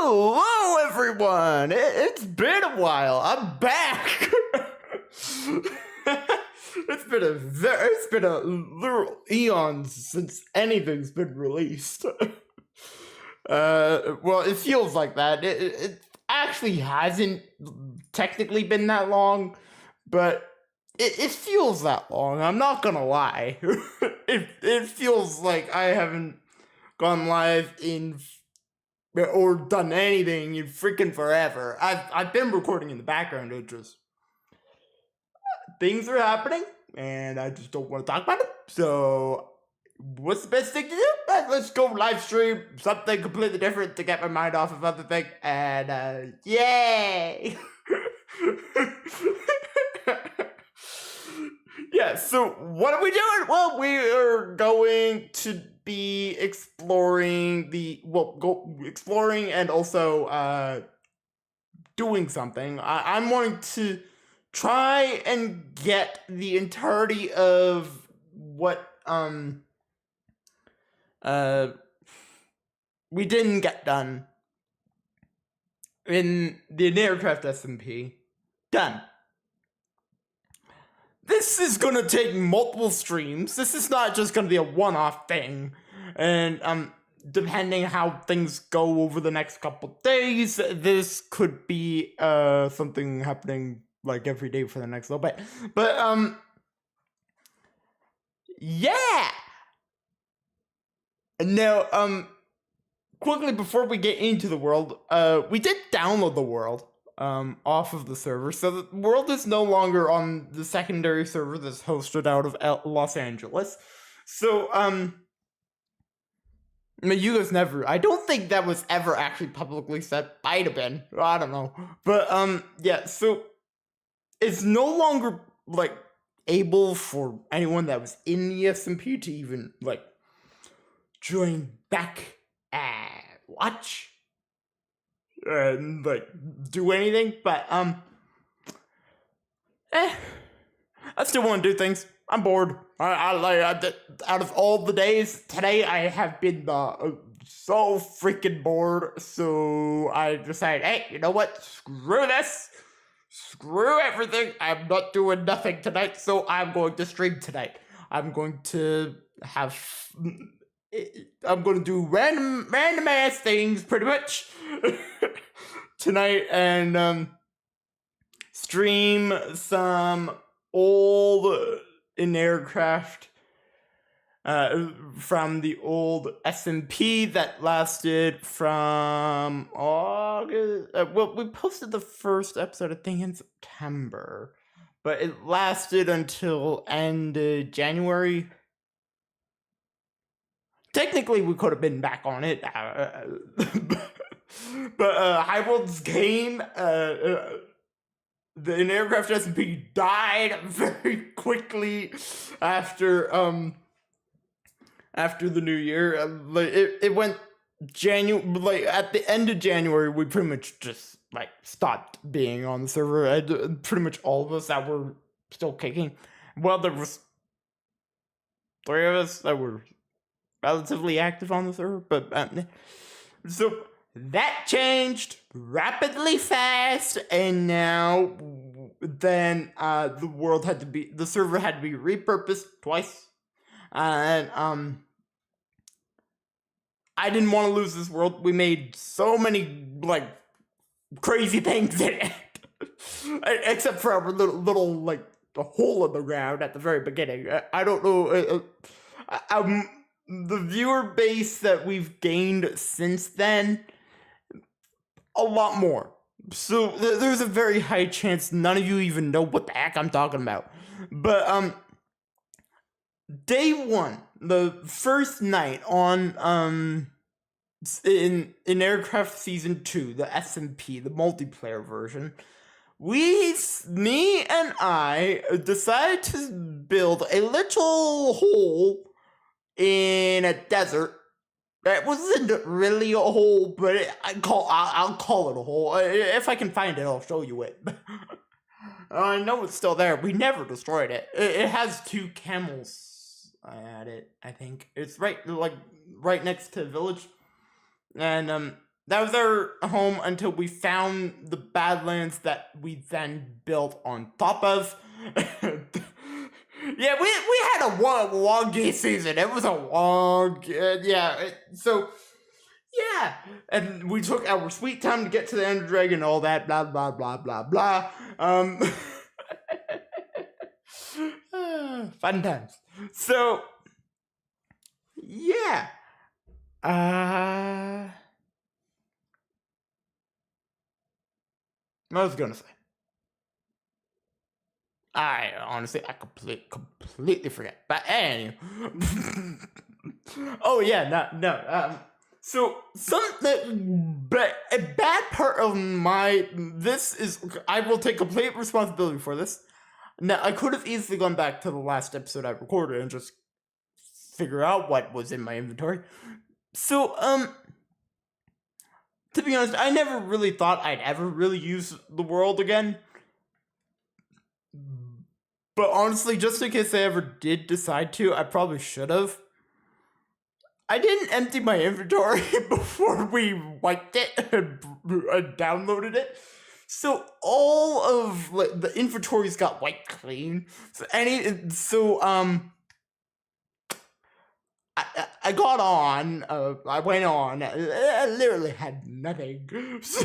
Hello, everyone. It's been a while. I'm back. It's been a literal eons since anything's been released. Well, it feels like that. It actually hasn't technically been that long, but it feels that long. I'm not gonna lie. It feels like I haven't gone live in or done anything in freaking forever. I've been recording in the background. It just things are happening, and I just don't want to talk about it. So, what's the best thing to do? Let's go live stream something completely different to get my mind off of other things. And yay! Yeah. So, what are we doing? Well, we are going to be exploring exploring and also doing something. I'm wanting to try and get the entirety of what we didn't get done in the Inator SMP done. This is gonna take multiple streams. This is not just gonna be a one-off thing. And depending how things go over the next couple days, this could be something happening like every day for the next little bit. But yeah. Now, quickly before we get into the world, we did download the world off of the server, so the world is no longer on the secondary server that's hosted out of Los Angeles. So I mean, you guys never. I don't think that was ever actually publicly said. Might have been. I don't know. But yeah. So it's no longer like able for anyone that was in the SMP to even like join back and watch and like do anything. But I still want to do things. I'm bored. I out of all the days today, I have been so freaking bored. So I decided, hey, you know what? Screw this. Screw everything. I'm not doing nothing tonight. So I'm going to stream tonight. I'm going to do random ass things pretty much tonight and stream some old in aircraft from the old SMP that lasted from August. Well, we posted the first episode, I think, in September, but it lasted until end of January. Technically, we could have been back on it, but High World's game, the aircraft SMP died very quickly after the new year. Like it went January, at the end of January, we pretty much just like stopped being on the server. Pretty much all of us that were still kicking. Well, there was 3 of us that were relatively active on the server, but so that changed rapidly fast, and now then the server had to be repurposed twice, and I didn't want to lose this world. We made so many like crazy things in it, except for our little like a hole in the ground at the very beginning. I don't know. The viewer base that we've gained since then, a lot more. So there's a very high chance none of you even know what the heck I'm talking about. But day one, the first night on in Aircraft Season 2, the SMP, the multiplayer version, me and I decided to build a little hole in a desert. That wasn't really a hole, but I'll call it a hole. If I can find it, I'll show you it. I know it's still there. We never destroyed it. It has 2 camels at it, I think. It's right next to the village. And that was our home until we found the Badlands that we then built on top of. Yeah, we had a wonky season. It was a long, so yeah, and we took our sweet time to get to the Ender Dragon and all that, blah blah blah blah blah. Fun times. So yeah, what was I gonna say? I honestly, I completely forget. But anyway, oh yeah, no. So but a bad part of this is I will take complete responsibility for this. Now I could have easily gone back to the last episode I recorded and just figure out what was in my inventory. So to be honest, I never really thought I'd ever really use the world again. But honestly, just in case I ever did decide to, I probably should have. I didn't empty my inventory before we wiped it and downloaded it. So all of the inventories got wiped clean. I got on. I went on. I literally had nothing. Oops.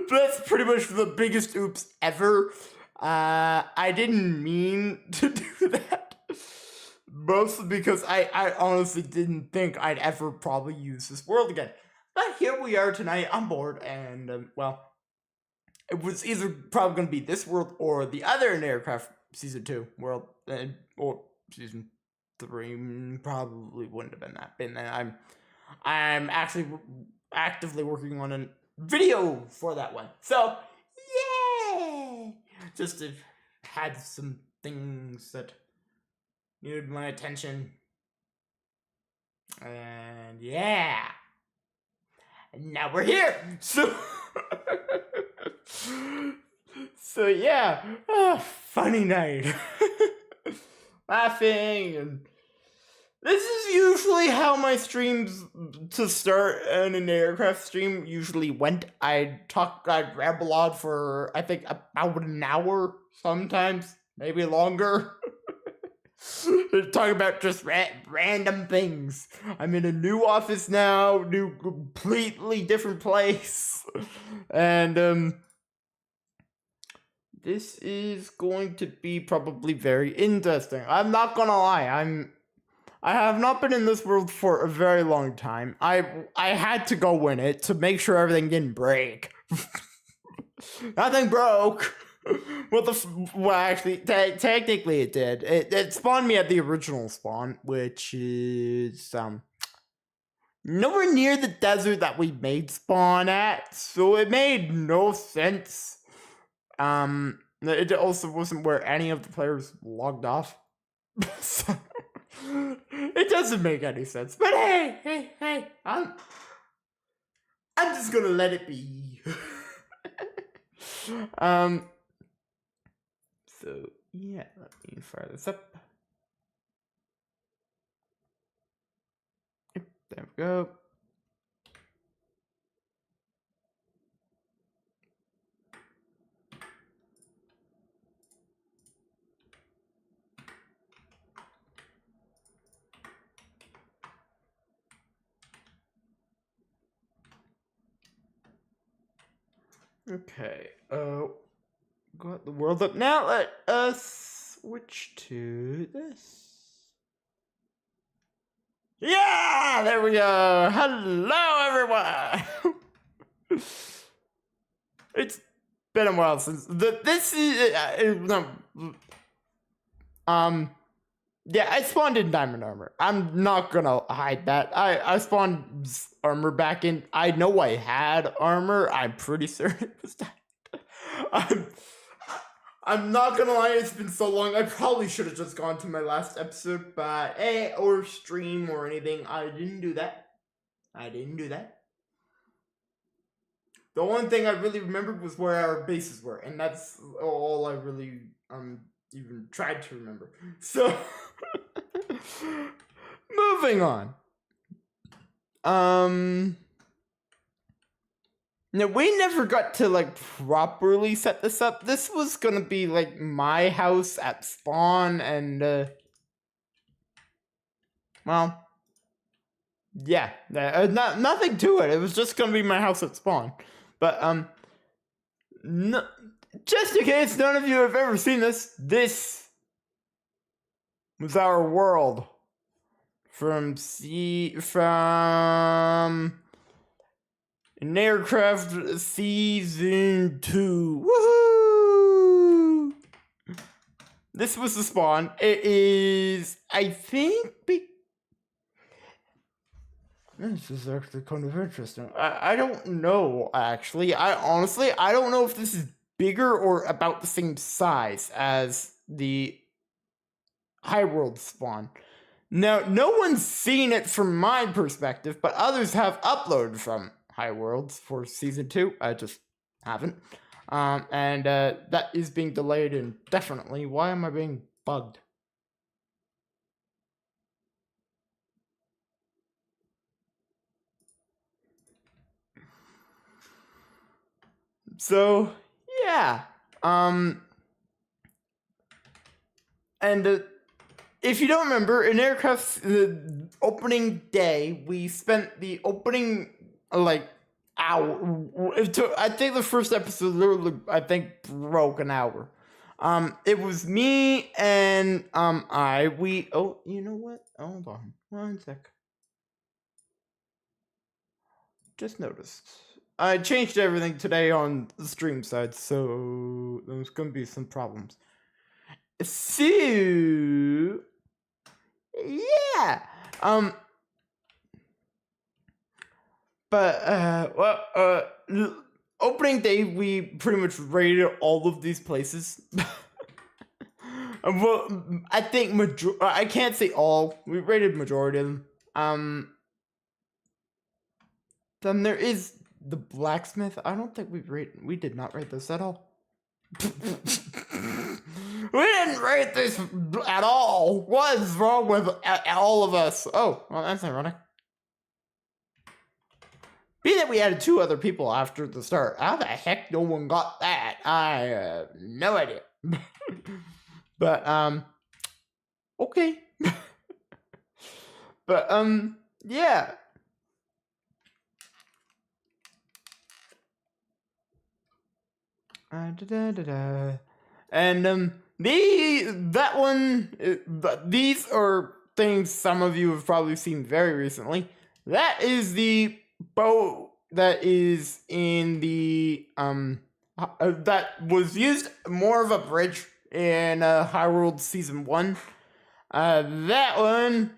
That's pretty much the biggest oops ever. I didn't mean to do that. Mostly because I honestly didn't think I'd ever probably use this world again. But here we are tonight. I'm bored, and well, it was either probably going to be this world or the other in Aircraft Season 2 world, or Season 3 probably wouldn't have been that. I'm actually actively working on a video for that one. So, yeah! Just had some things that needed my attention. And yeah. And now we're here. So yeah. Funny night. Laughing, and this is usually how my streams to start an aircraft stream usually went. I'd ramble on for, I think, about an hour, sometimes, maybe longer. Talking about just random things. I'm in a new office now, new completely different place. And, this is going to be probably very interesting. I'm not gonna lie, I have not been in this world for a very long time. I had to go in it to make sure everything didn't break. Nothing broke. Well, actually, technically it did. It spawned me at the original spawn, which is nowhere near the desert that we made spawn at, so it made no sense. It also wasn't where any of the players logged off. So, it doesn't make any sense. But hey, I'm just gonna let it be. So yeah, let me fire this up. Yep, there we go. Okay, got the world up. Now let us switch to this. Yeah, there we go. Hello, everyone. It's been a while since this is yeah, I spawned in diamond armor. I'm not gonna hide that. I spawned armor back in. I know I had armor. I'm pretty certain it was that. I'm not gonna lie, it's been so long. I probably should have just gone to my last episode, but or stream or anything. I didn't do that. The one thing I really remembered was where our bases were, and that's all I really even tried to remember. So, moving on. Now, we never got to, like, properly set this up. This was gonna be, like, my house at spawn, and, well, yeah, nothing to it. It was just gonna be my house at spawn. But, no, just in case none of you have ever seen this was our world from an Aircraft Season 2. Woohoo! This was the spawn. It is, I think, this is actually kind of interesting. I don't know, actually. I don't know if this is bigger or about the same size as the Highworld spawn. Now, no one's seen it from my perspective, but others have uploaded from Highworlds for Season 2. I just haven't. And that is being delayed indefinitely. Why am I being bugged? So, yeah. And if you don't remember, in Aircraft's opening day, we spent the opening, like, hour. I think the first episode literally, I think, broke an hour. It was me and, oh, you know what? Hold on. 1 sec. Just noticed. I changed everything today on the stream side, so there's gonna be some problems. So, yeah. Opening day, we pretty much raided all of these places. Well, I think I can't say all. We raided majority of them. Then there is the blacksmith. I don't think we did not raid this at all. We didn't rate this at all. What is wrong with all of us? Oh, well, that's ironic. Be that we added 2 other people after the start. How the heck no one got that? I have no idea. But, okay. But, yeah. And these are things some of you have probably seen very recently. That is the boat that is in the that was used more of a bridge in Highworld Season 1. That one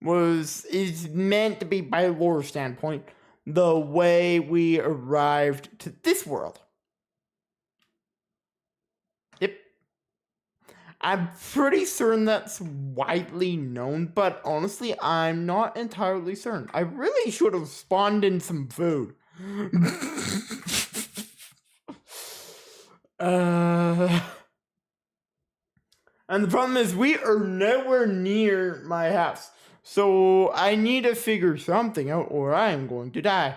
is meant to be, by lore standpoint, the way we arrived to this world. Yep. I'm pretty certain that's widely known, but honestly, I'm not entirely certain. I really should have spawned in some food. And the problem is, we are nowhere near my house. So I need to figure something out or I am going to die.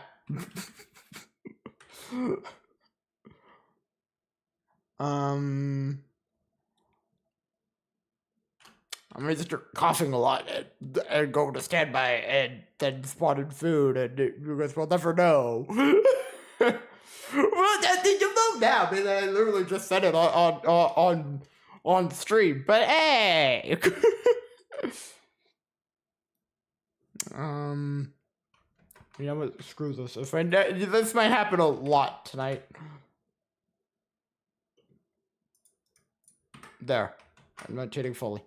I'm gonna start coughing a lot and go to standby and then spotted food and you guys will never know. Well, you know now, man. I literally just said it on stream, but hey. You know what? Screw this. This might happen a lot tonight. There. I'm not cheating fully.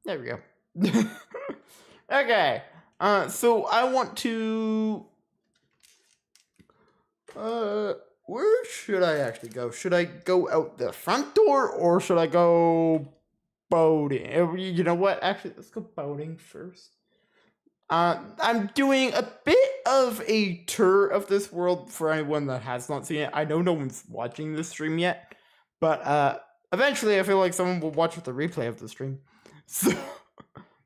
There we go. Okay. So I want to... where should I actually go? Should I go out the front door or should I go boating? You know what? Actually, let's go boating first. I'm doing a bit of a tour of this world for anyone that has not seen it. I know no one's watching this stream yet, but eventually I feel like someone will watch the replay of the stream. So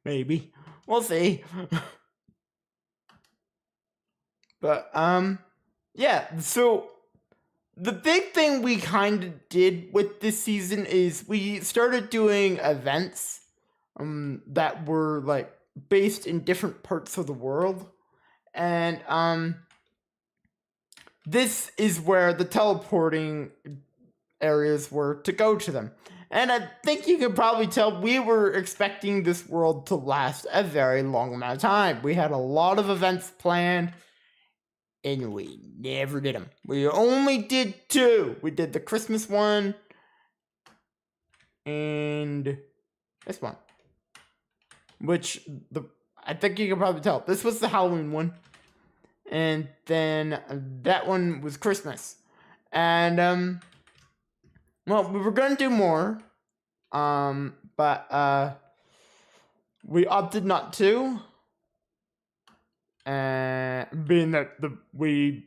maybe. We'll see. But yeah, so the big thing we kind of did with this season is we started doing events that were like based in different parts of the world. And this is where the teleporting areas were to go to them. And I think you can probably tell we were expecting this world to last a very long amount of time. We had a lot of events planned, and we never did them. We only did 2. We did the Christmas one and this one, which I think you can probably tell. This was the Halloween one, and then that one was Christmas. And well, we were gonna do more, but we opted not to, being that we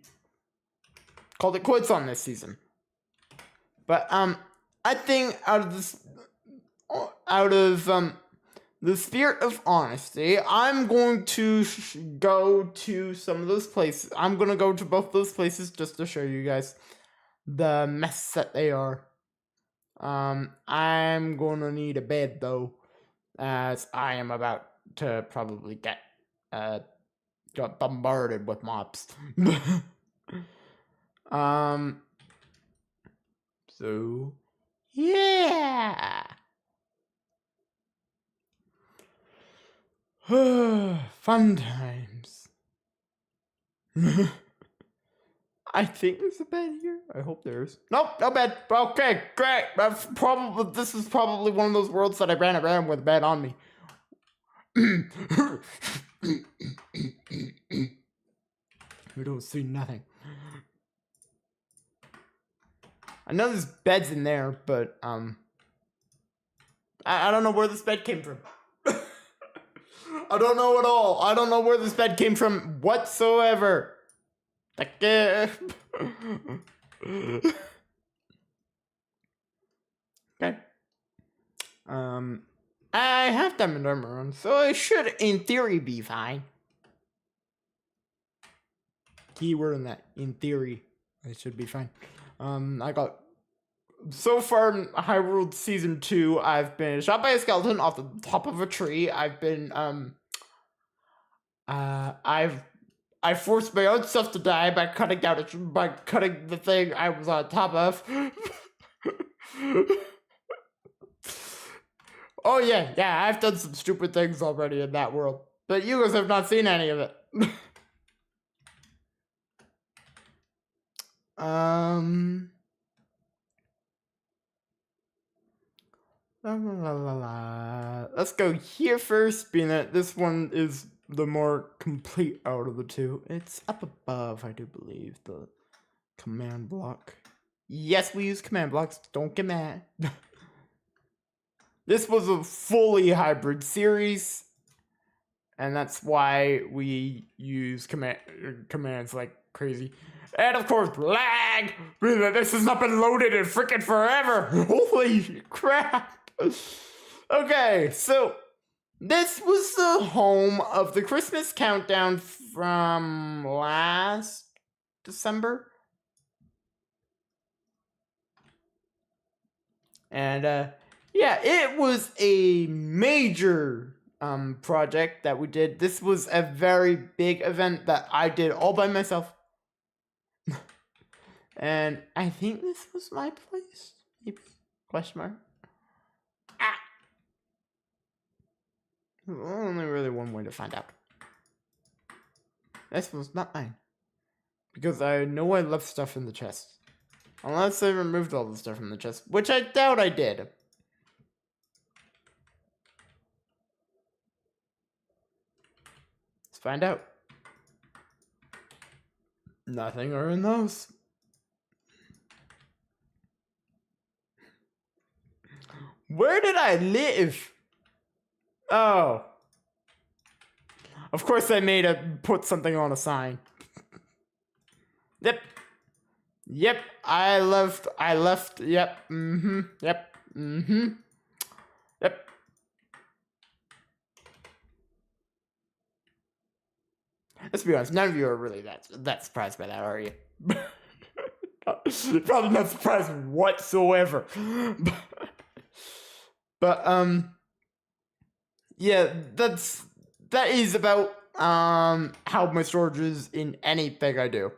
called it quits on this season. But I think out of the spirit of honesty, I'm going to go to some of those places. I'm gonna go to both those places just to show you guys the mess that they are. I'm gonna need a bed though, as I am about to probably get bombarded with mobs. So yeah. Fun times. I think there's a bed here. I hope there is. Nope, no bed. Okay, great. This is probably one of those worlds that I ran around with a bed on me. We don't see nothing. I know there's beds in there, but I don't know where this bed came from. I don't know at all. I don't know where this bed came from whatsoever. Okay. I have diamond armor on, so I should, in theory, be fine. Keyword in that, in theory, I should be fine. I got, so far in Hyrule Season 2, I've been shot by a skeleton off the top of a tree. I've been, I forced my own self to die by cutting the thing I was on top of. Oh yeah, I've done some stupid things already in that world, but you guys have not seen any of it. Let's go here first, being that this one is the more complete out of the 2. It's up above, I do believe, the command block. Yes, we use command blocks. Don't get mad. This was a fully hybrid series, and that's why we use commands like crazy. And of course, lag! This has not been loaded in freaking forever! Holy crap! Okay, so this was the home of the Christmas countdown from last December. And yeah, it was a major project that we did. This was a very big event that I did all by myself. And I think this was my place, maybe? Question mark. Only really one way to find out. This was not mine. Because I know I left stuff in the chest. Unless I removed all the stuff from the chest, which I doubt I did. Let's find out. Nothing are in those. Where did I live? Oh. Of course I made put something on a sign. Yep. Yep, I left, yep, yep, yep. Let's be honest, none of you are really that surprised by that, are you? Probably not surprised whatsoever. But yeah, that is about how my storage is in anything I do.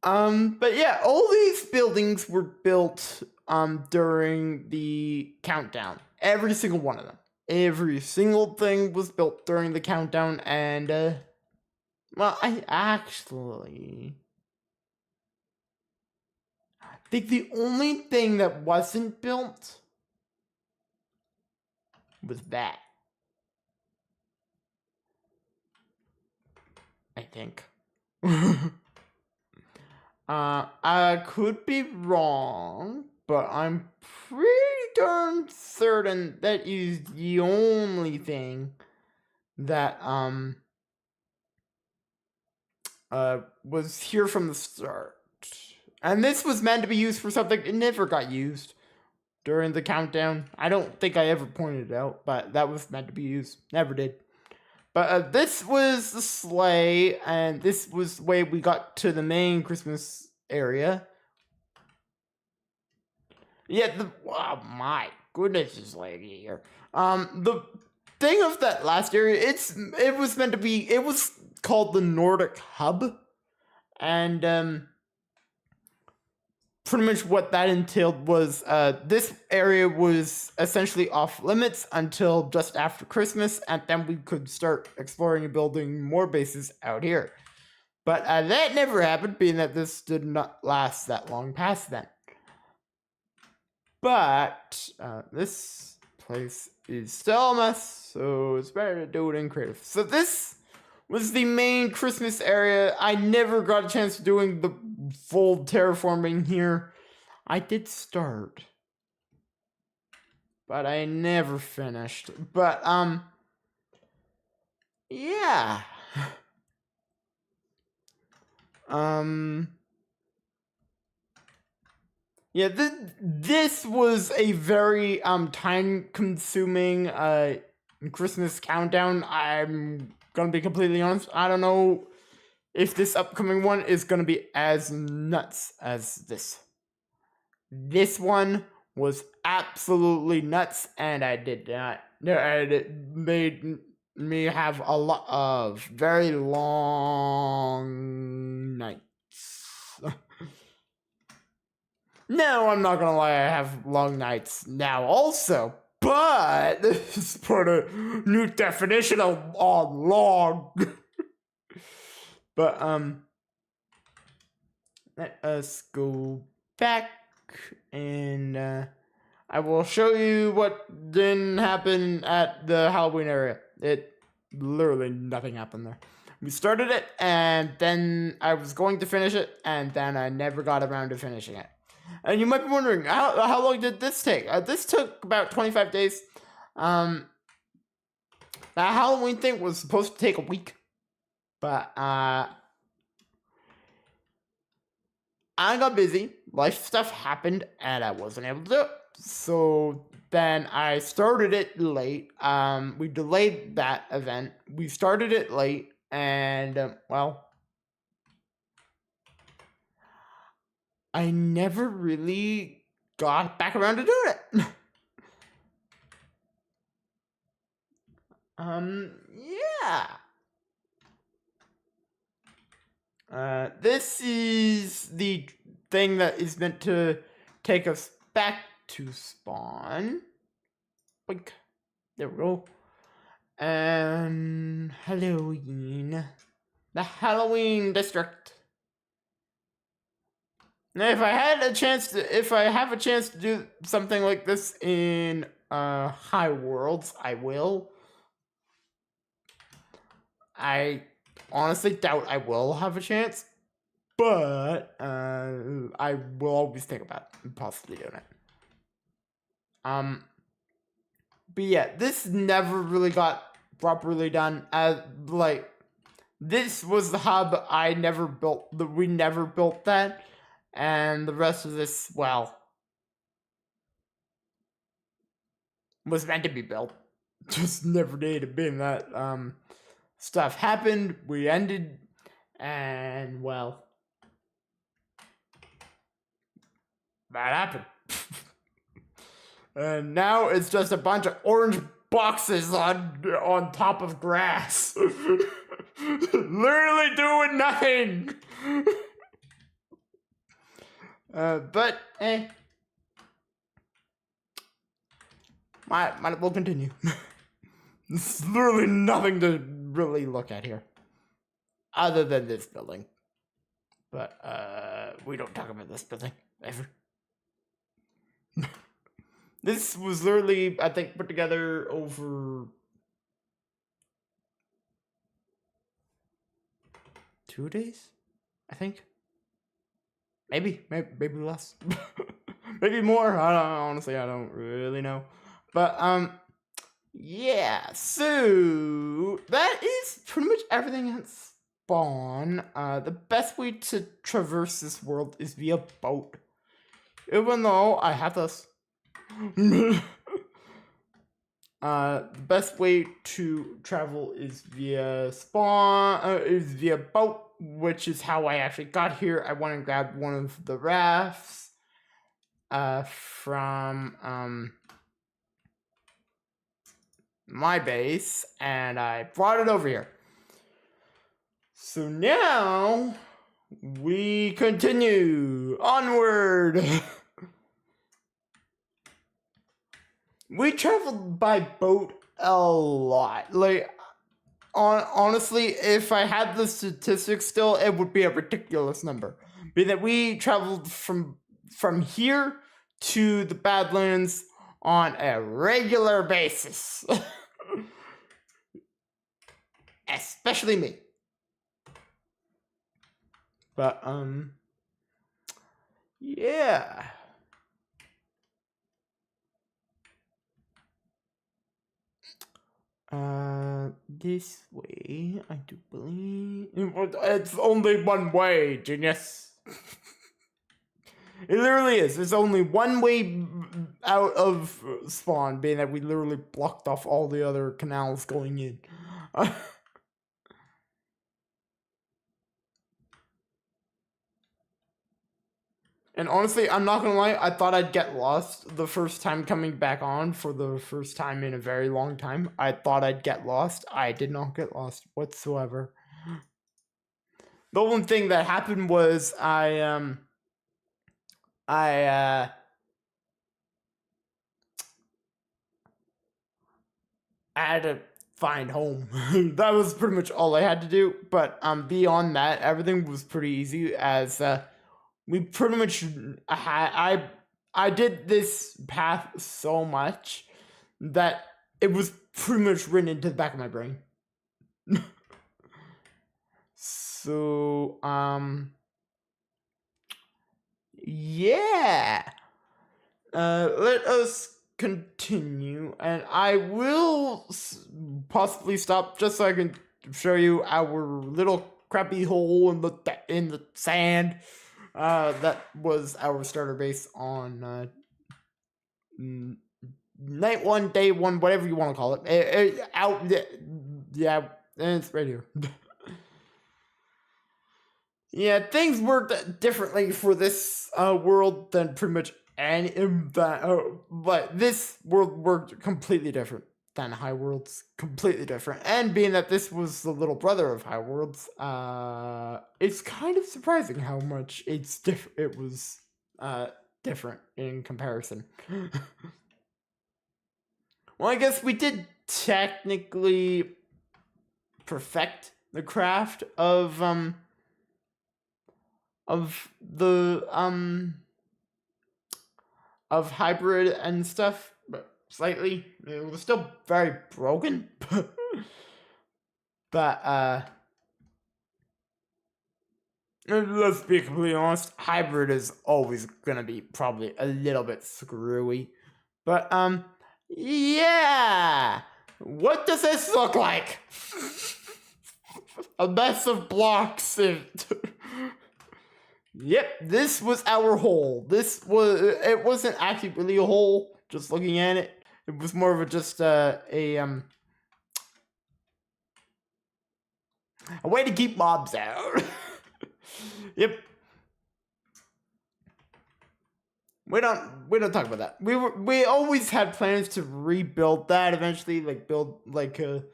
But yeah, all these buildings were built during the countdown. Every single one of them. Every single thing was built during the countdown, and well, I think the only thing that wasn't built was that. I think. I could be wrong, but I'm pretty darn certain that is the only thing that was here from the start. And this was meant to be used for something. It never got used during the countdown. I don't think I ever pointed it out, but that was meant to be used. Never did. But this was the sleigh, and this was the way we got to the main Christmas area. Yeah, oh my goodness, this lady here. The thing of that last area, it was meant to be, it was called the Nordic Hub, and pretty much what that entailed was this area was essentially off limits until just after Christmas, and then we could start exploring and building more bases out here. But that never happened, being that this did not last that long past then. But this place is still a mess, so it's better to do it in creative. So this was the main Christmas area. I never got a chance to doing the full terraforming here. I did start, but I never finished. But yeah. Yeah, this was a very time-consuming Christmas countdown. I'm gonna be completely honest. I don't know if this upcoming one is gonna be as nuts as this. This one was absolutely nuts, and I did not. It made me have a lot of very long nights. No, I'm not gonna lie, I have long nights now also, but this put a new definition on long. But let us go back, and I will show you what didn't happen at the Halloween area. Literally nothing happened there. We started it, and then I was going to finish it, and then I never got around to finishing it. And you might be wondering, how long did this take? This took about 25 days. That Halloween thing was supposed to take a week, but I got busy. Life stuff happened, and I wasn't able to do it. So then I started it late. We delayed that event. We started it late, and well, I never really got back around to doing it. Yeah. This is the thing that is meant to take us back to spawn. Boink. There we go. And Halloween. The Halloween district. Now, if I have a chance to do something like this in High Worlds, I will. I honestly doubt I will have a chance, but I will always think about possibly doing it. But yeah, this never really got properly done. Like, this was the hub I never built. We never built that. And the rest of this, well, was meant to be built. Just never did. Being that stuff happened, we ended, and well, that happened. And now it's just a bunch of orange boxes on top of grass. Literally doing nothing. But might we'll continue. There's literally nothing to really look at here, other than this building. But we don't talk about this building ever. This was literally, I think, put together over 2 days, I think. Maybe less. Maybe more. Honestly, I don't really know. But yeah. So that is pretty much everything at spawn. The best way to traverse this world is via boat. Even though I have this. The best way to travel is via boat, which is how I actually got here. I went and grabbed one of the rafts from my base, and I brought it over here. So now we continue onward. We traveled by boat a lot. Like, honestly, if I had the statistics still, it would be a ridiculous number. Being that we traveled from here to the Badlands on a regular basis. Especially me. But, yeah. This way, I do believe. It's only one way, genius. It literally is. There's only one way out of spawn, being that we literally blocked off all the other canals going in. And honestly, I'm not gonna lie, I thought I'd get lost the first time coming back on for the first time in a very long time. I thought I'd get lost. I did not get lost whatsoever. The only thing that happened was I had to find home. That was pretty much all I had to do. But beyond that, everything was pretty easy, as we pretty much I did this path so much that it was pretty much written into the back of my brain. So yeah. Let us continue, and I will possibly stop just so I can show you our little crappy hole in the sand. That was our starter base on night 1, day 1, whatever you want to call it. Yeah, it's right here. Yeah, things worked differently for this world than pretty much but this world worked completely different than High Worlds, completely different. And being that this was the little brother of High Worlds, it's kind of surprising how much it's different. It was different in comparison. Well, I guess we did technically perfect the craft of the of hybrid and stuff, but slightly. It was still very broken. But let's be completely honest, hybrid is always gonna be probably a little bit screwy. But Yeah! What does this look like? A mess of blocks. Yep, this was our hole. It wasn't actually really a hole, just looking at it. It was more of a way to keep mobs out. Yep. We don't talk about that. We always had plans to rebuild that eventually, like build like a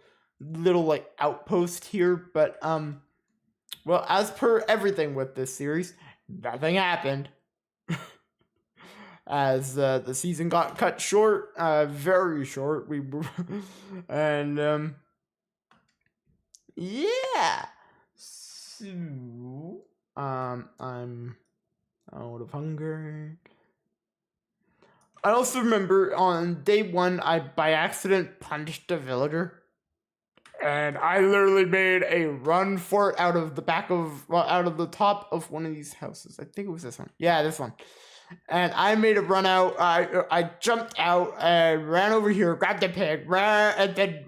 little like outpost here, but well, as per everything with this series, nothing happened. As the season got cut short, very short. And yeah. So I'm out of hunger. I also remember on day 1, I by accident punched a villager, and I literally made a run for it out of the top of one of these houses. I think it was this one. Yeah, this one. And I made a run out. I jumped out and ran over here, grabbed the pig, and then.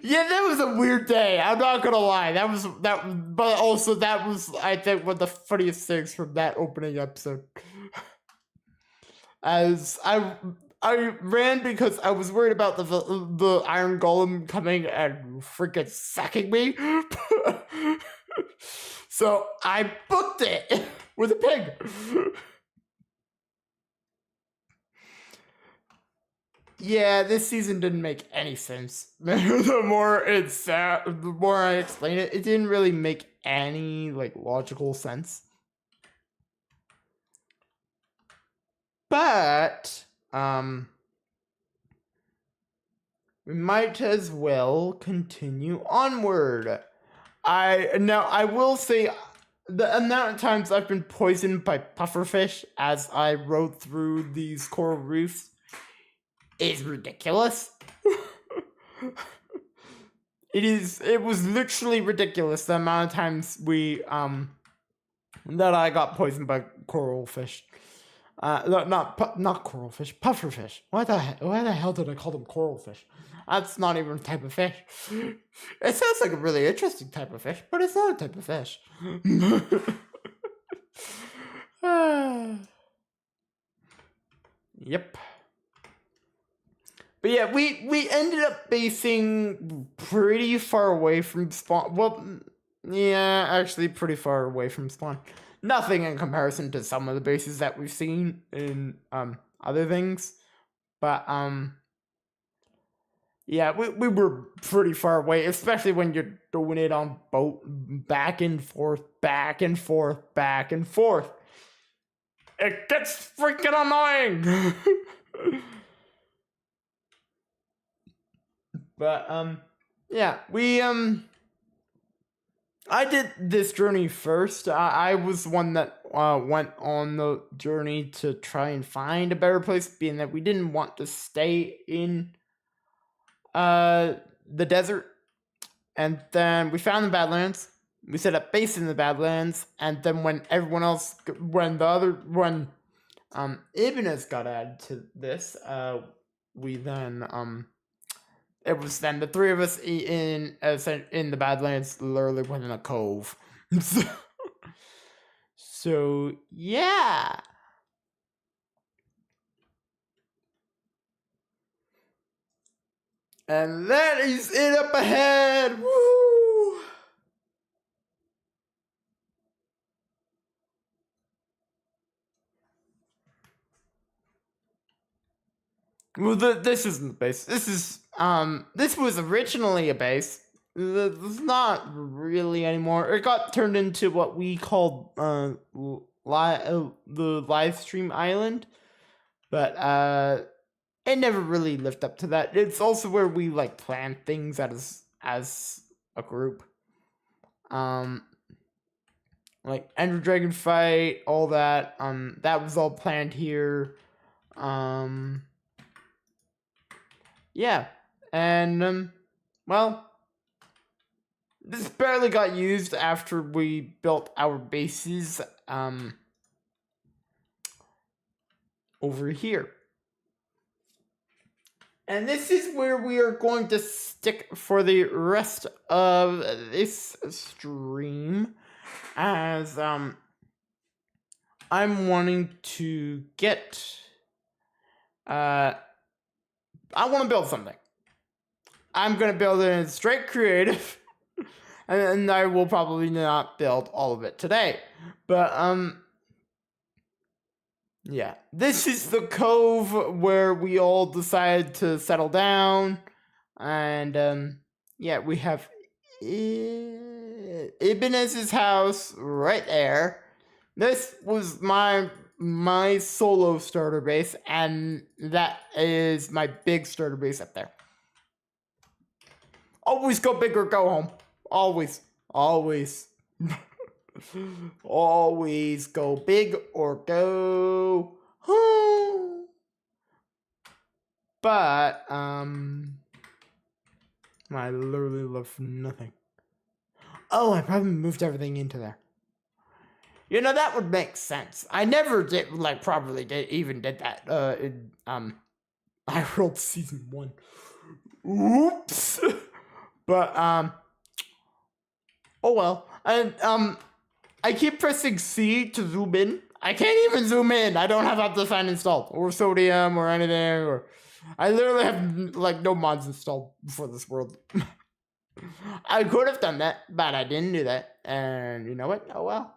Yeah, that was a weird day. I'm not gonna lie. But also that was, I think, one of the funniest things from that opening episode. As I ran because I was worried about the iron golem coming and freaking sacking me. So I booked it with a pig. Yeah, this season didn't make any sense. The more I explain it, it didn't really make any like logical sense. But we might as well continue onward. I will say the amount of times I've been poisoned by pufferfish as I rode through these coral reefs is ridiculous. It was literally ridiculous the amount of times that I got poisoned by coral fish. Not coral fish, pufferfish. Why the hell did I call them coral fish? That's not even a type of fish. It sounds like a really interesting type of fish, but it's not a type of fish. Yep. But yeah, we ended up basing pretty far away from spawn. Well, yeah, actually pretty far away from spawn. Nothing in comparison to some of the bases that we've seen in other things. But yeah, we were pretty far away, especially when you're doing it on boat, back and forth, back and forth, back and forth. It gets freaking annoying. But yeah, I did this journey first. I was one that went on the journey to try and find a better place, being that we didn't want to stay in the desert. And then we found the Badlands. We set up base in the Badlands, and then when Ibnez got added to this, we then it was then the three of us in the Badlands, literally within a cove. So yeah. And that is it up ahead. Woo! Well, this isn't the base. This was originally a base. It's not really anymore. It got turned into what we called the live stream island, but it never really lived up to that. It's also where we like plan things as a group. Like Ender Dragon fight, all that. That was all planned here. Yeah, and well, this barely got used after we built our bases. over here. And this is where we are going to stick for the rest of this stream, as I'm wanting to get I want to build something. I'm going to build it in straight creative, and I will probably not build all of it today. But yeah, this is the cove where we all decided to settle down, and yeah, we have Ibanez's house right there. This was my solo starter base, and that is my big starter base up there. Always go big or go home. Always. Always go big or go home. But I literally love nothing. Oh, I probably moved everything into there. You know, that would make sense. I never did properly did that in I rolled season 1. Oops. But oh well. And I keep pressing C to zoom in. I can't even zoom in. I don't have Optifine installed, or Sodium, or anything, or I literally have no mods installed for this world. I could have done that, but I didn't do that. And you know what? Oh well.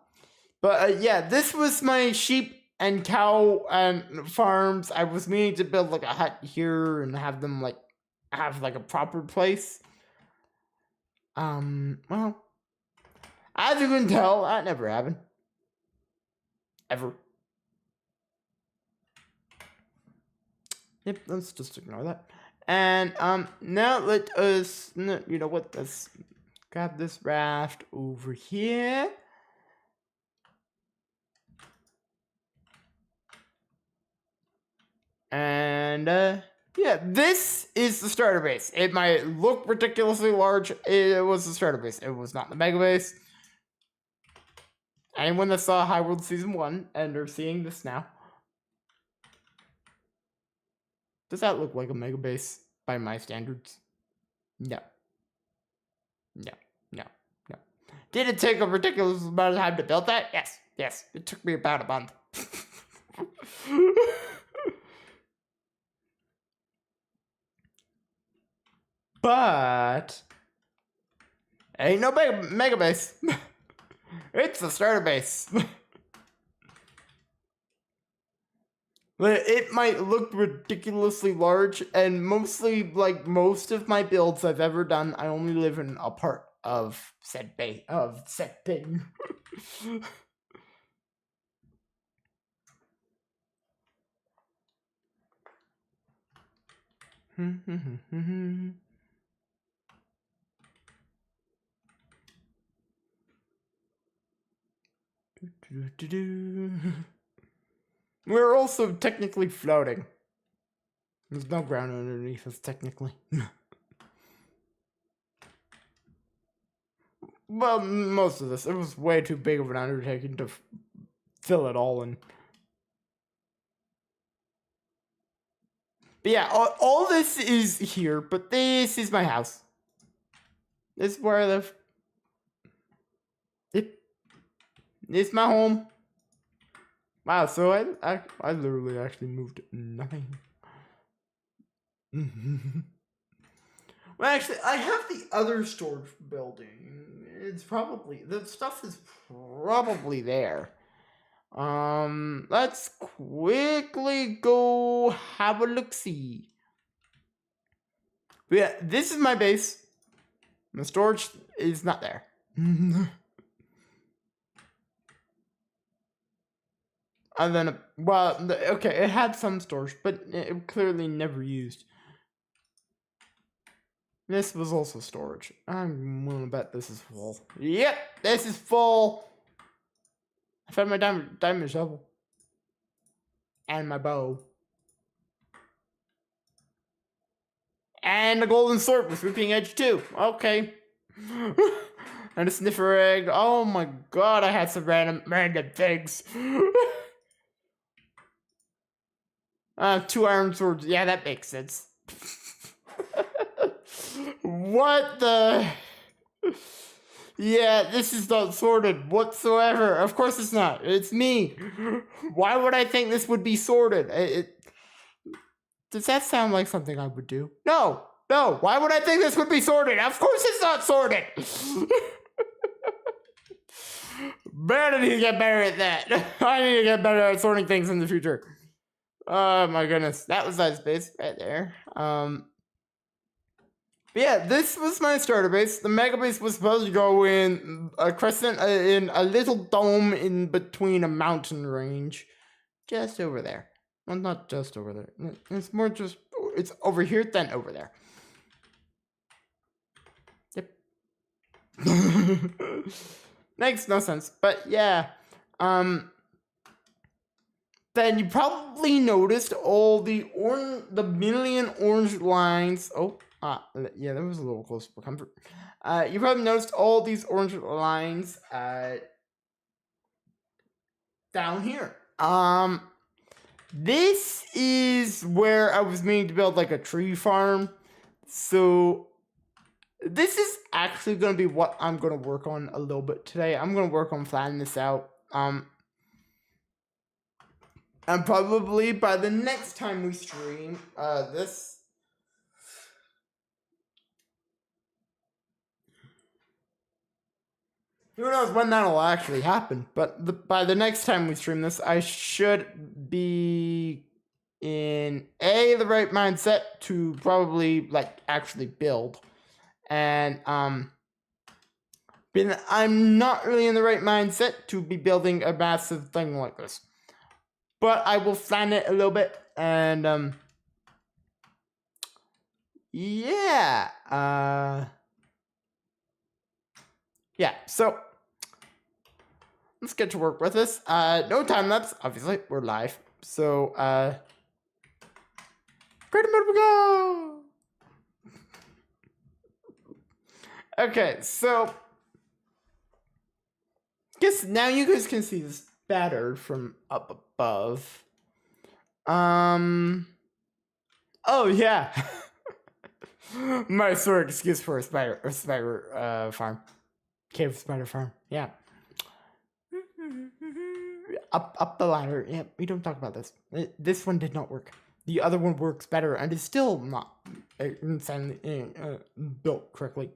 But yeah, this was my sheep and cow and farms. I was meaning to build a hut here and have them have a proper place. Well, as you can tell, that never happened. Ever. Yep, let's just ignore that. And now let us, you know what, let's grab this raft over here. And yeah, this is the starter base. It might look ridiculously large. It was the starter base. It was not the mega base. Anyone that saw High World Season 1 and are seeing this now, does that look like a mega base by my standards? No. Did it take a ridiculous amount of time to build that? Yes. It took me about a month. But ain't no mega base. It's the starter base. It might look ridiculously large, and mostly, most of my builds I've ever done, I only live in a part of said thing. We're also technically floating. There's no ground underneath us, technically. Well, most of this. It was way too big of an undertaking to fill it all in. But yeah, all this is here, but this is my house. This is where I live. It's my home. Wow, so I literally actually moved nothing. Well, actually, I have the other storage building. It's probably, the stuff is probably there. Let's quickly go have a look-see. Yeah, this is my base. The storage is not there. And then, well, okay, it had some storage, but it clearly never used. This was also storage. I'm gonna bet this is full. Yep, this is full. I found my diamond shovel. And my bow. And a golden sword with ripping edge too. Okay. And a sniffer egg. Oh my god, I had some random things. 2 iron swords. Yeah, that makes sense. What the? Yeah, this is not sorted whatsoever. Of course it's not. It's me. Why would I think this would be sorted? Does that sound like something I would do? No. No. Why would I think this would be sorted? Of course it's not sorted. Man, I need to get better at that. I need to get better at sorting things in the future. Oh my goodness. That was that space right there. But yeah, this was my starter base. The mega base was supposed to go in a crescent, in a little dome in between a mountain range. Just over there. Well, not just over there. It's more just, it's over here than over there. Yep. Makes no sense, but yeah. Then you probably noticed all the million orange lines. Oh. Yeah, that was a little close for comfort. You probably noticed all these orange lines down here. This is where I was meaning to build like a tree farm. So this is actually going to be what I'm going to work on a little bit today. I'm going to work on flattening this out. And probably by the next time we stream this. Who knows when that'll actually happen, but by the next time we stream this, I should be in the right mindset to probably like actually build, and but I'm not really in the right mindset to be building a massive thing like this. But I will flatten it a little bit, and yeah, yeah, so let's get to work with this. No time lapse, obviously, we're live. So, great mode we go! Okay, so, guess now you guys can see this better from up above. Oh yeah. My sort of excuse for a spider farm. Cave spider farm, yeah. Up the ladder. Yeah, we don't talk about this. This one did not work. The other one works better and is still not insanely built correctly.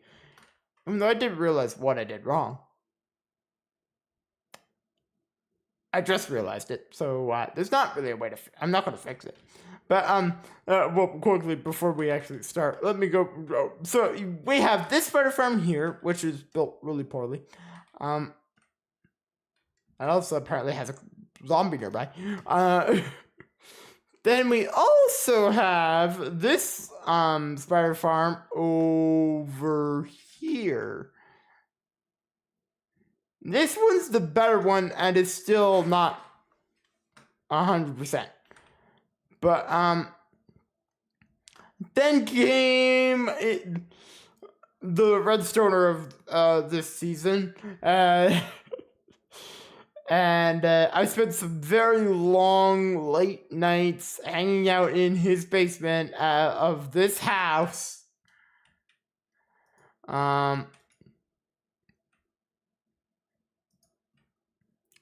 Even though I didn't realize what I did wrong. I just realized it, so there's not really a way to. I'm not going to fix it. But well, quickly before we actually start, let me go. So we have this spider farm here, which is built really poorly. It also apparently has a zombie nearby. Then we also have this spider farm over here. This one's the better one, and it's still not 100%. But then came the redstoner of this season. And I spent some very long, late nights hanging out in his basement of this house.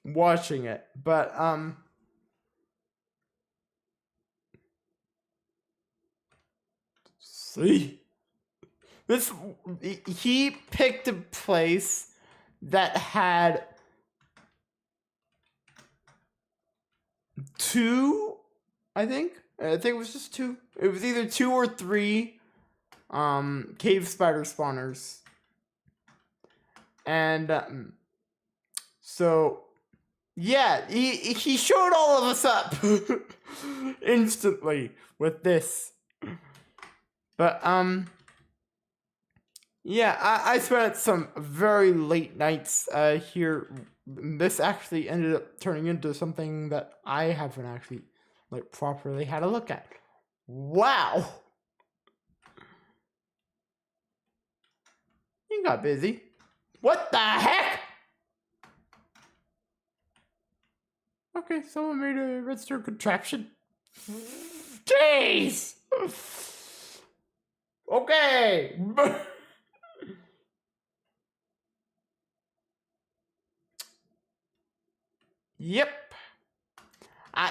Watching it. But, see? He picked a place that had 2, I think it was just 2. It was either 2 or 3 cave spider spawners. And so yeah, he showed all of us up instantly with this. But yeah, I spent some very late nights here. This actually ended up turning into something that I haven't actually like properly had a look at. Wow. You got busy. What the heck? Okay, someone made a redstone contraption. Jeez. Okay. Yep.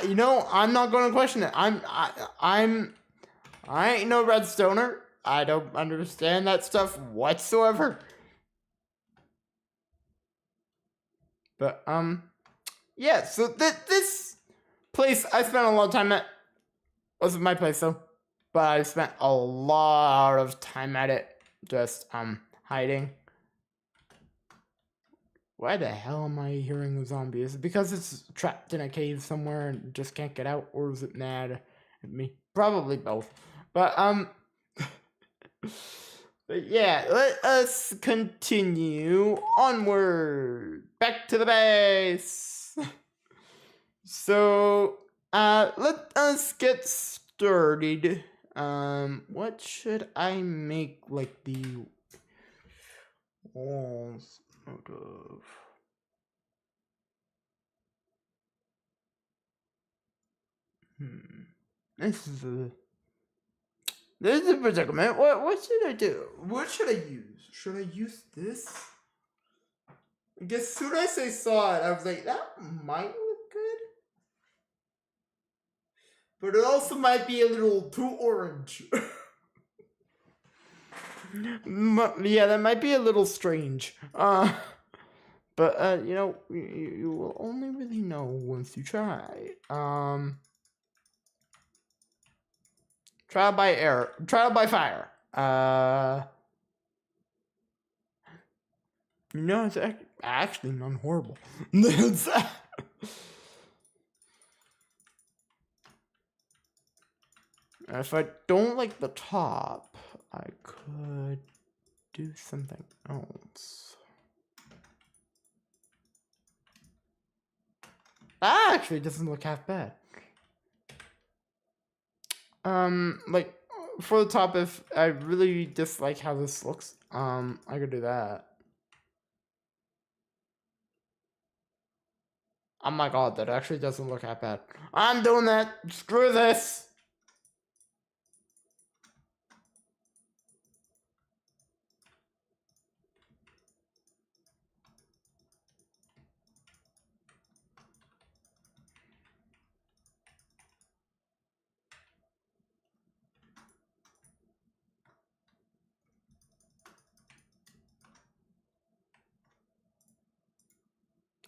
You know, I'm not going to question it. I ain't no redstoner. I don't understand that stuff whatsoever. But yeah. So this place I spent a lot of time at. Wasn't my place though, but I spent a lot of time at it, just hiding. Why the hell am I hearing a zombie? Is it because it's trapped in a cave somewhere and just can't get out, or is it mad at me? Probably both. But but yeah, let us continue onward back to the base. So let us get started. What should I make like the walls out of? This is a predicament. What should I do? What should I use? Should I use this? I guess as soon as I saw it, I was like, that might look good. But it also might be a little too orange. Yeah, that might be a little strange. But you know, you will only really know once you try. Trial by error, trial by fire. You know, it's actually not horrible. If I don't like the top, I could do something else. That actually doesn't look half bad. Like for the top, if I really dislike how this looks, I could do that. Oh my god, that actually doesn't look that bad. I'm doing that. Screw this.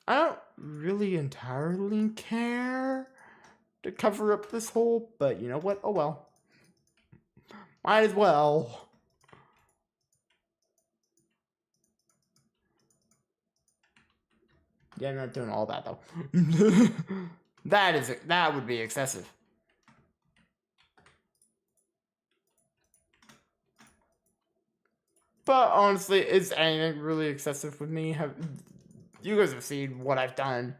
I don't really entirely care to cover up this hole, but you know what? Oh well. Might as well. Yeah, I'm not doing all that though. That would be excessive. But honestly, is anything really excessive with me? You guys have seen what I've done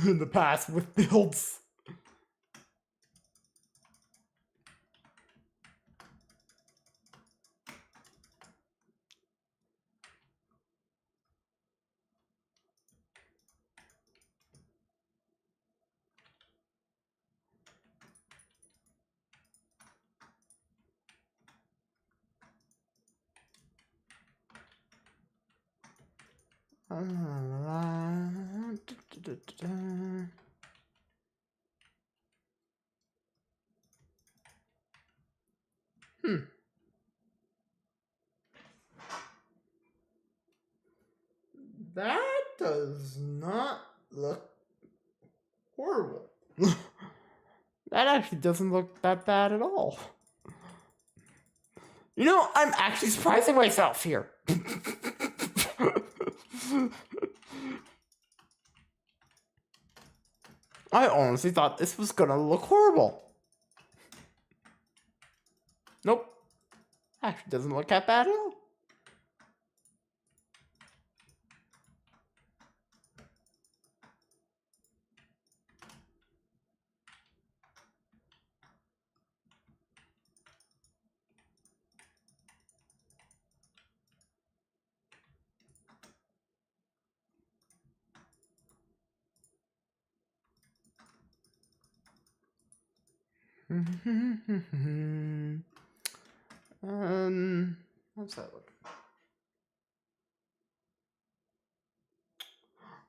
in the past with builds. That does not look horrible. That actually doesn't look that bad at all. You know, I'm actually surprising myself here. I honestly thought this was gonna look horrible. Nope. Actually doesn't look that bad at all. How's that look?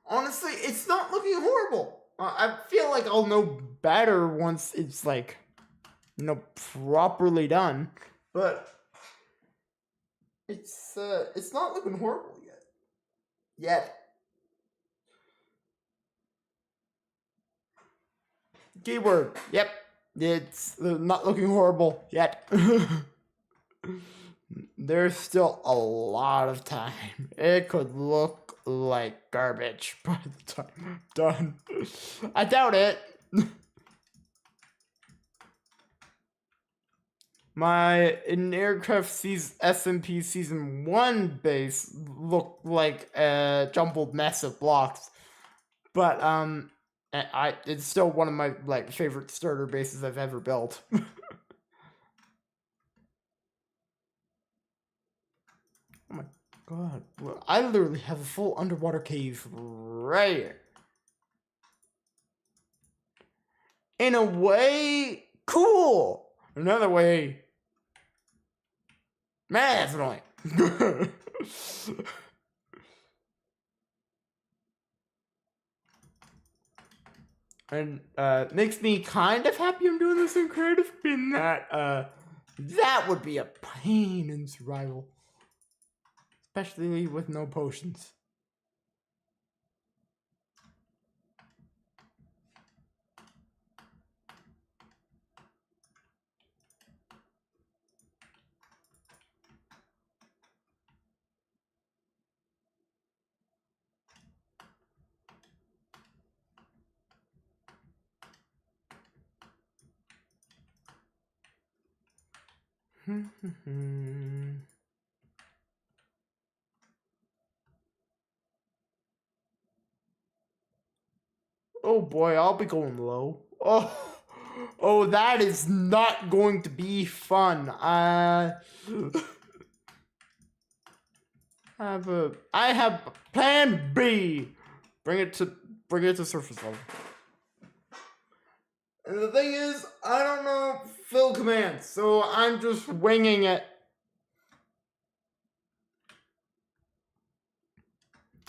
Honestly, it's not looking horrible. I feel like I'll know better once it's like, properly done. But it's not looking horrible yet. Keyword. Yep. It's not looking horrible yet. There's still a lot of time. It could look like garbage by the time I'm done. I doubt it. My aircraft SMP season 1 base looked like a jumbled mess of blocks. But it's still one of my favorite starter bases I've ever built. Oh my god. Well, I literally have a full underwater cave right here. In a way, cool. Another way, man, that's annoying. And makes me kind of happy I'm doing this in creative, in that that would be a pain in survival. Especially with no potions. Oh boy, I'll be going low. Oh, that is not going to be fun. I have plan B. Bring it to surface level. And the thing is, I don't know fill commands, so I'm just winging it.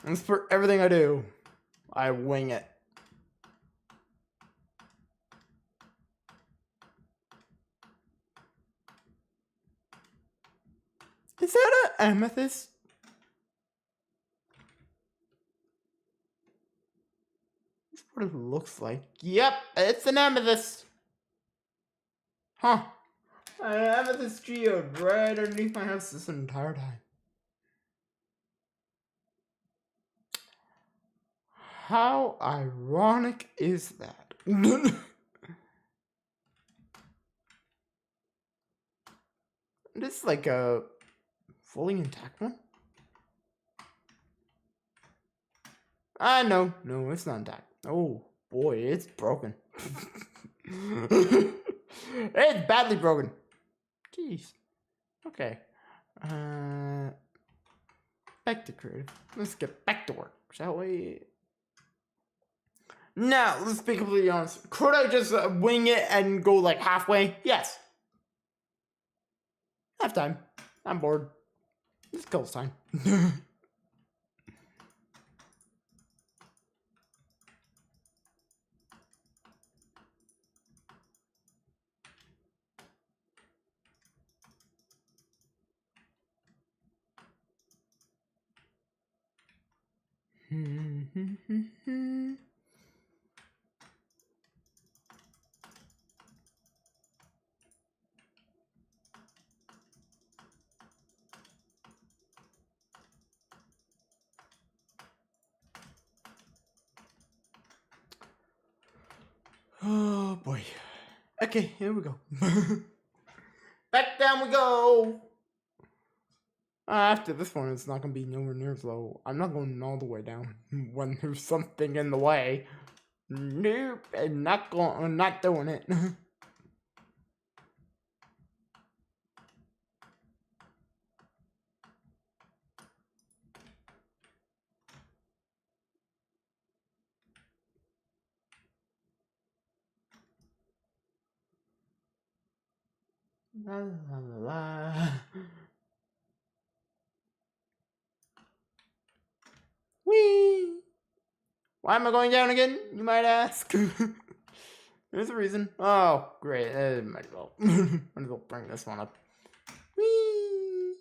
And for everything I do, I wing it. Is that an amethyst? That's what it looks like. Yep, it's an amethyst. Huh. An amethyst geode right underneath my house this entire time. How ironic is that? This is like a fully intact one? No, it's not intact. Oh boy, it's broken. It's badly broken. Jeez. Okay. Back to creative. Let's get back to work, shall we? Now, let's be completely honest. Could I just wing it and go like halfway? Yes. Half time. I'm bored. It's kills time. Oh boy. Okay, here we go. Back down we go. After this one, it's not gonna be nowhere near as low. I'm not going all the way down when there's something in the way. Nope, I'm not doing it. La, la, la, la. Whee! Why am I going down again, you might ask? There's a reason. Oh, great. Might as well. Might as well bring this one up. Whee!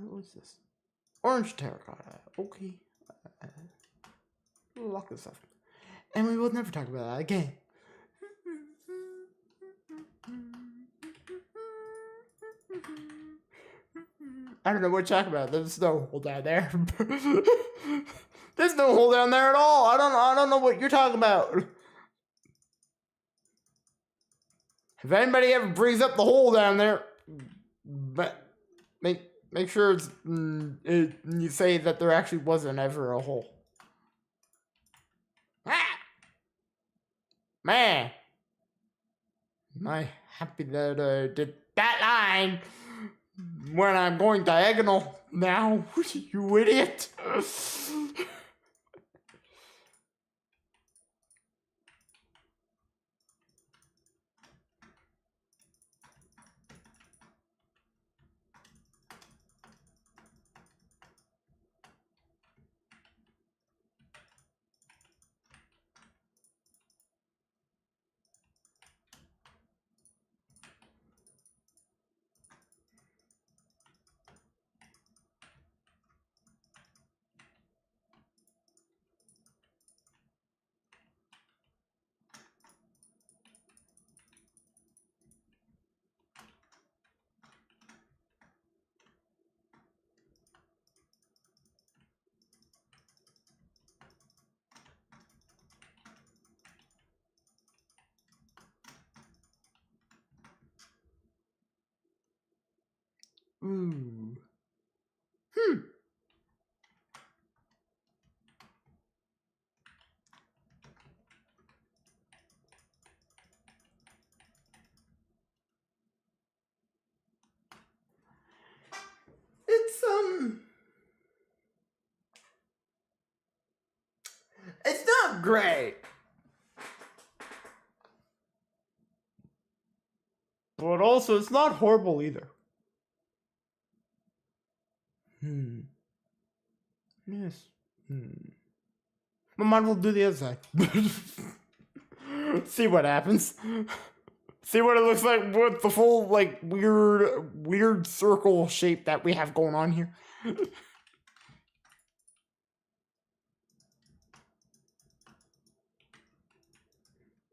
What's this? Orange terracotta. Okay. We'll lock this up. And we will never talk about that again. I don't know what you're talking about. There's no hole down there. There's no hole down there at all. I don't know what you're talking about. If anybody ever brings up the hole down there, but make sure it's you say that there actually wasn't ever a hole. Ah! Man, am I happy that I did that line when I'm going diagonal now? You idiot. Ooh. It's it's not great. But also it's not horrible either. Yes. I might as well do the other side. See what happens. See what it looks like with the full like weird circle shape that we have going on here.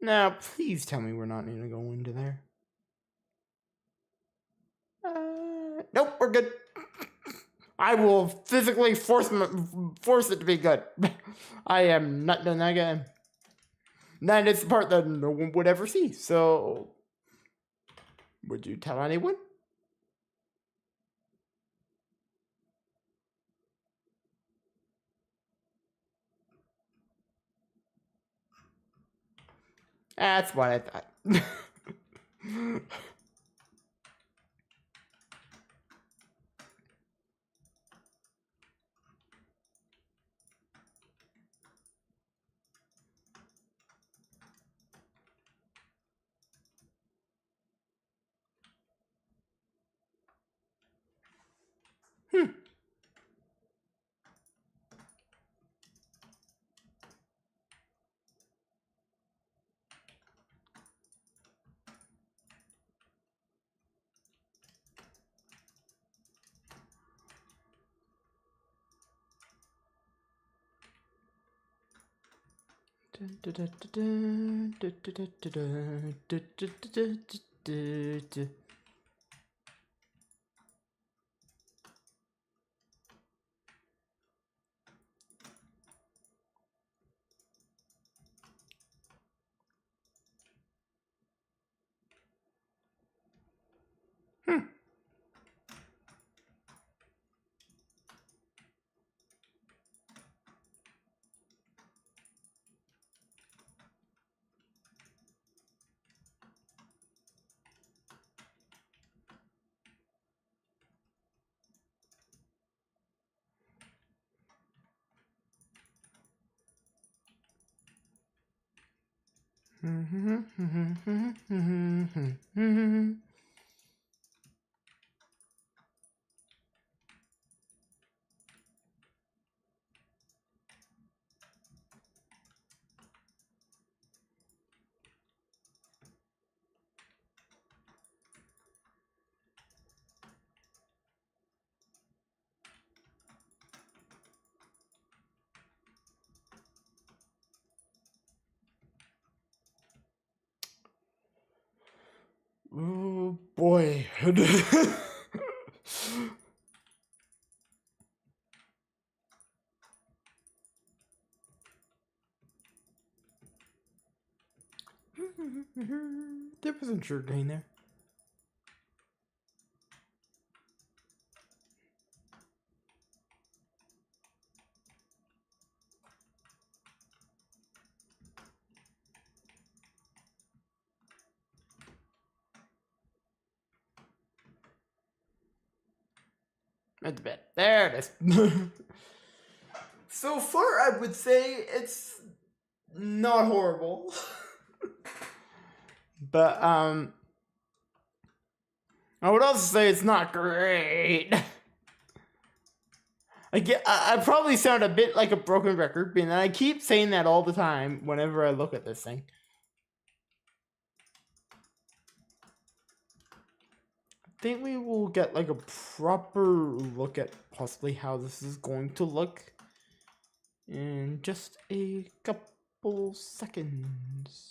Now, please tell me we're not going to go into there. Nope, we're good. I will physically force it to be good. I am not done that again. That is the part that no one would ever see. So, would you tell anyone? That's what I thought. Oh boy. There wasn't sugar cane there. At the bed. There it is. So far, I would say it's not horrible. But, I would also say it's not great. I probably sound a bit like a broken record, and I keep saying that all the time whenever I look at this thing. I think we will get like a proper look at possibly how this is going to look in just a couple seconds.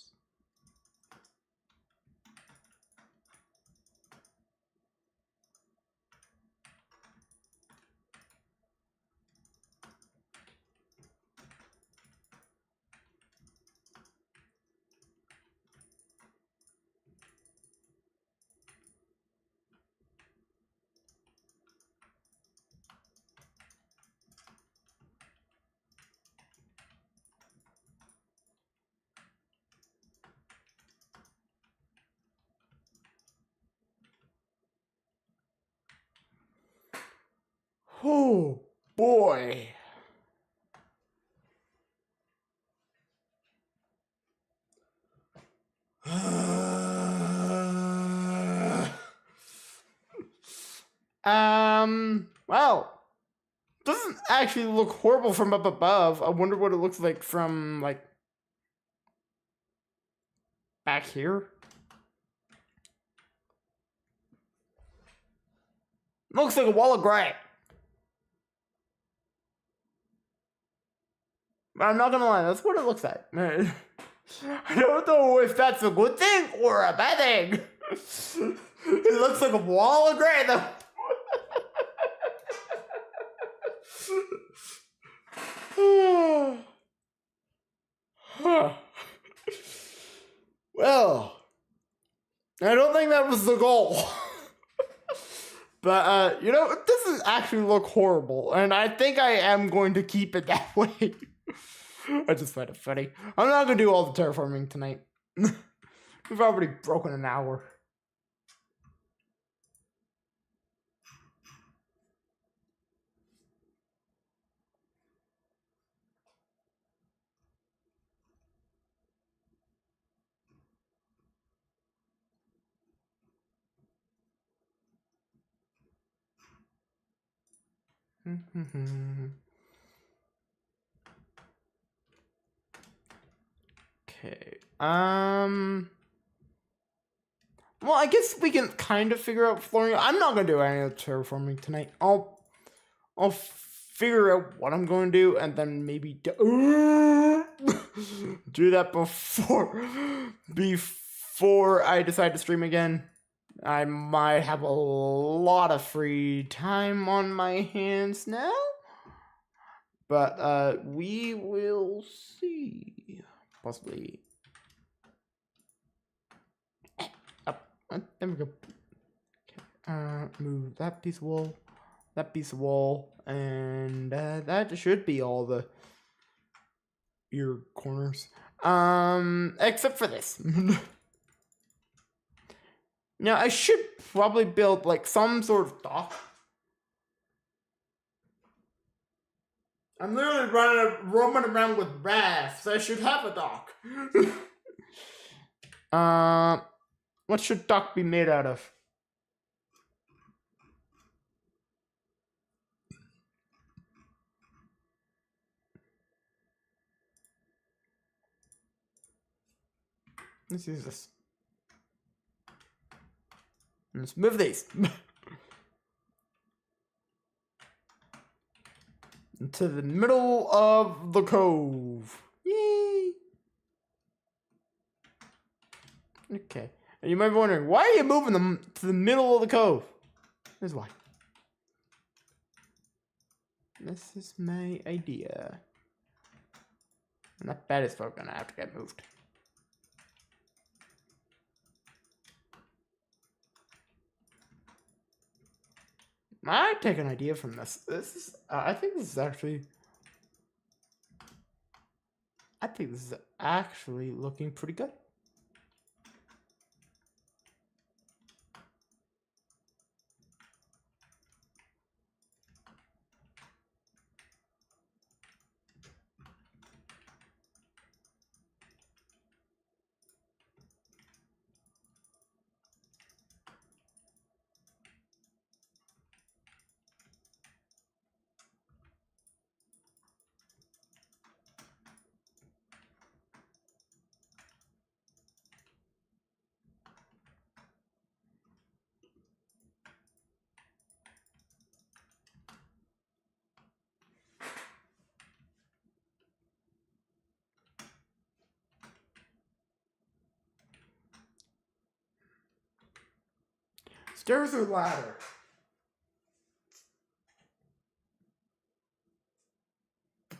Oh boy. Well, doesn't actually look horrible from up above. I wonder what it looks like from like back here. Looks like a wall of gray. But I'm not gonna lie, that's what it looks like. I don't know if that's a good thing or a bad thing. It looks like a wall of gray though. Well, I don't think that was the goal. But, you know, it doesn't actually look horrible, and I think I am going to keep it that way. I just find it funny. I'm not going to do all the terraforming tonight. We've already broken an hour. Okay. Well, I guess we can kind of figure out flooring. I'm not gonna do any of the terraforming tonight. I'll figure out what I'm going to do, and then maybe do that before I decide to stream again. I might have a lot of free time on my hands now, but we will see. Possibly. Up. There we go. Okay. Move that piece of wall, and that should be all the ear corners. Except for this. Now, I should probably build, like, some sort of dock. I'm literally roaming around with rafts. I should have a dock. What should duck be made out of? Let's use this. Let's move these. Into the middle of the cove. Yay! Okay. And you might be wondering, why are you moving them to the middle of the cove? Here's why. This is my idea. And that bed is probably gonna have to get moved. I take an idea from this. This is, I think this is actually looking pretty good. Stairs or ladder?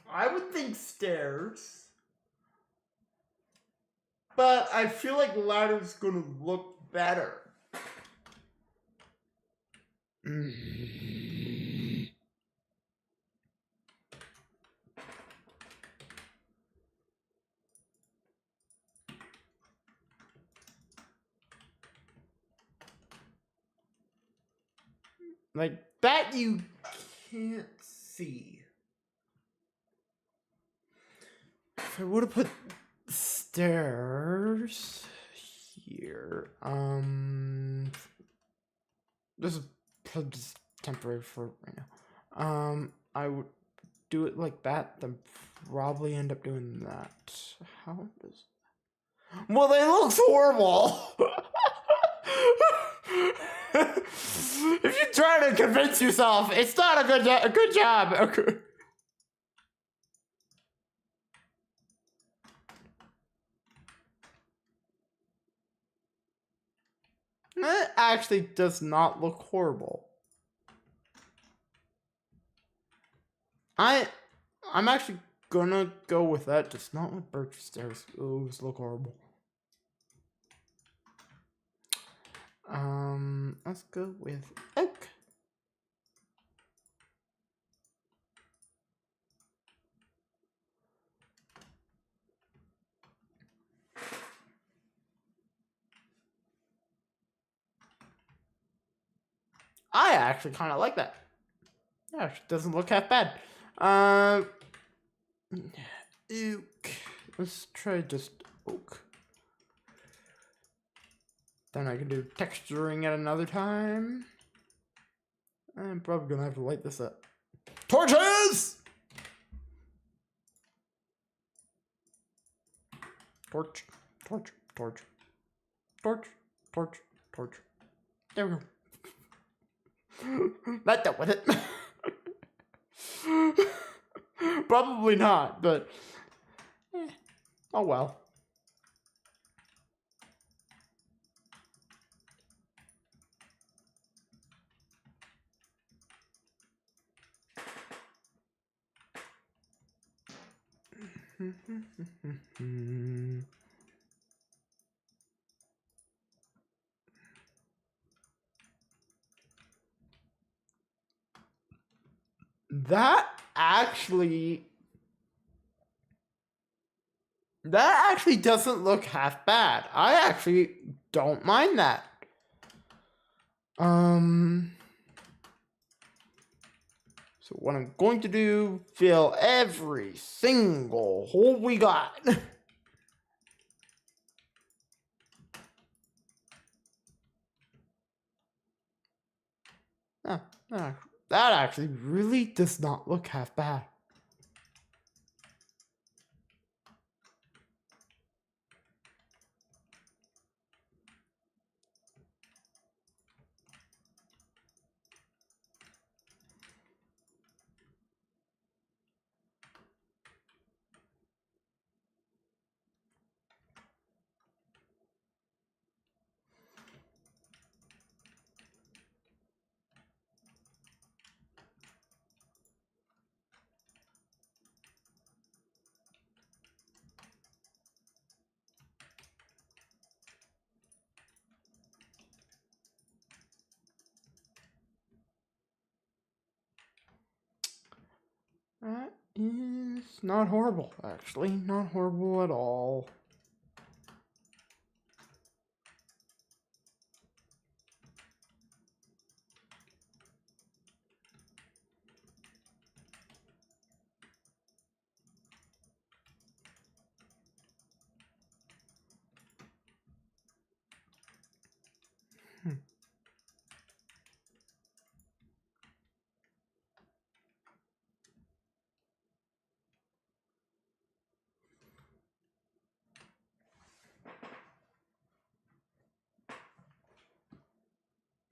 I would think stairs. But I feel like ladder's gonna look better. Like that you can't see. If I would have put stairs here, this is just temporary for right now. I would do it like that, then probably end up doing that. How does? Well, it looks horrible. If you're trying to convince yourself, it's not a good job. Okay. It actually does not look horrible. I'm actually gonna go with that, just not with birch stairs. Those look horrible. Let's go with oak. I actually kind of like that. It actually doesn't look half bad. Oak. Let's try just oak. Then I can do texturing at another time. I'm probably gonna have to light this up. Torches! Torch, torch, torch, torch, torch, torch. There we go. Not done with it. Probably not, but oh well. That actually doesn't look half bad. I actually don't mind that. So what I'm going to do, fill every single hole we got. Ah, ah, that actually really does not look half bad. That is not horrible, actually. Not horrible at all.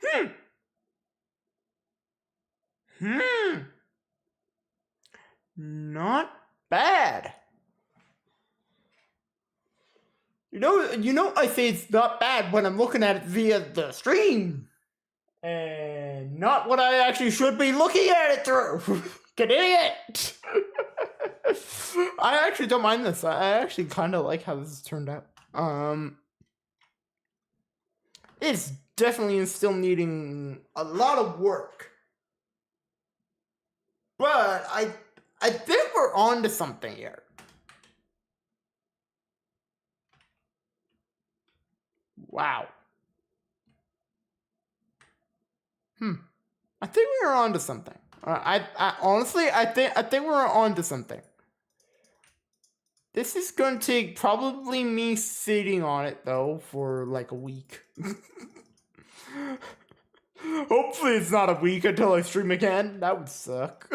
Hmm. Hmm. Not bad. I say it's not bad when I'm looking at it via the stream. And not what I actually should be looking at it through. Get idiot! I actually don't mind this. I actually kind of like how this has turned out. It's definitely still needing a lot of work. But I think we're on to something here. Wow. I think we're on to something. I honestly, I think we're on to something. This is going to take probably me sitting on it, though, for like a week. Hopefully it's not a week until I stream again. That would suck.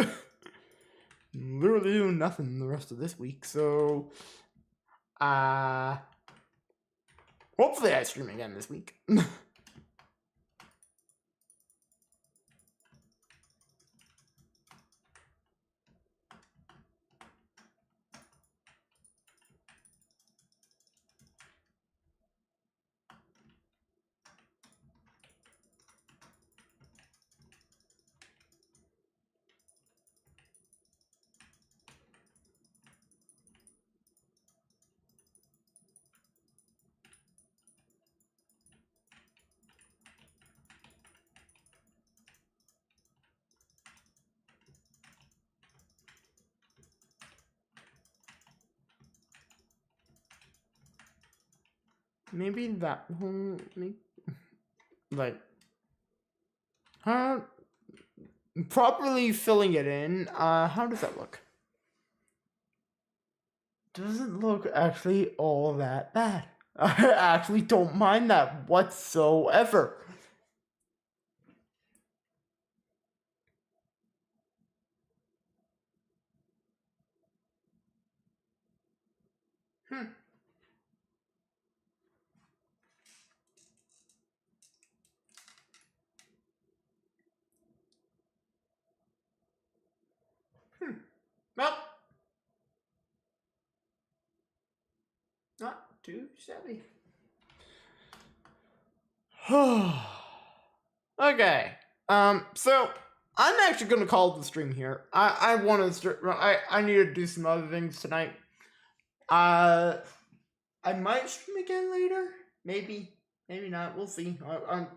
Literally doing nothing the rest of this week, so... hopefully I stream again this week. Maybe that whole... like... properly filling it in. How does that look? Doesn't look actually all that bad. I actually don't mind that whatsoever. Well, not too shabby. Okay. So I'm actually gonna call the stream here. I want to. I need to do some other things tonight. I might stream again later. Maybe not. We'll see. I'm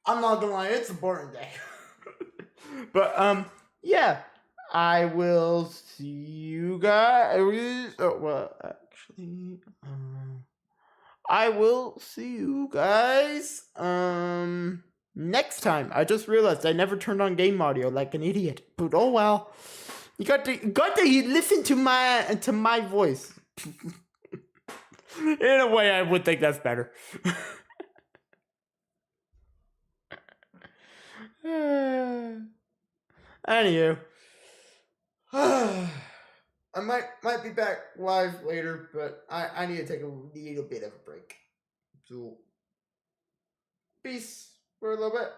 not gonna lie. It's a boring day. But yeah. I will see you guys. Oh well, actually, I will see you guys next time. I just realized I never turned on game audio like an idiot. But oh well. You got to listen to my voice. In a way I would think that's better. Anywho. I might be back live later, but I need to take a little bit of a break. So, peace for a little bit.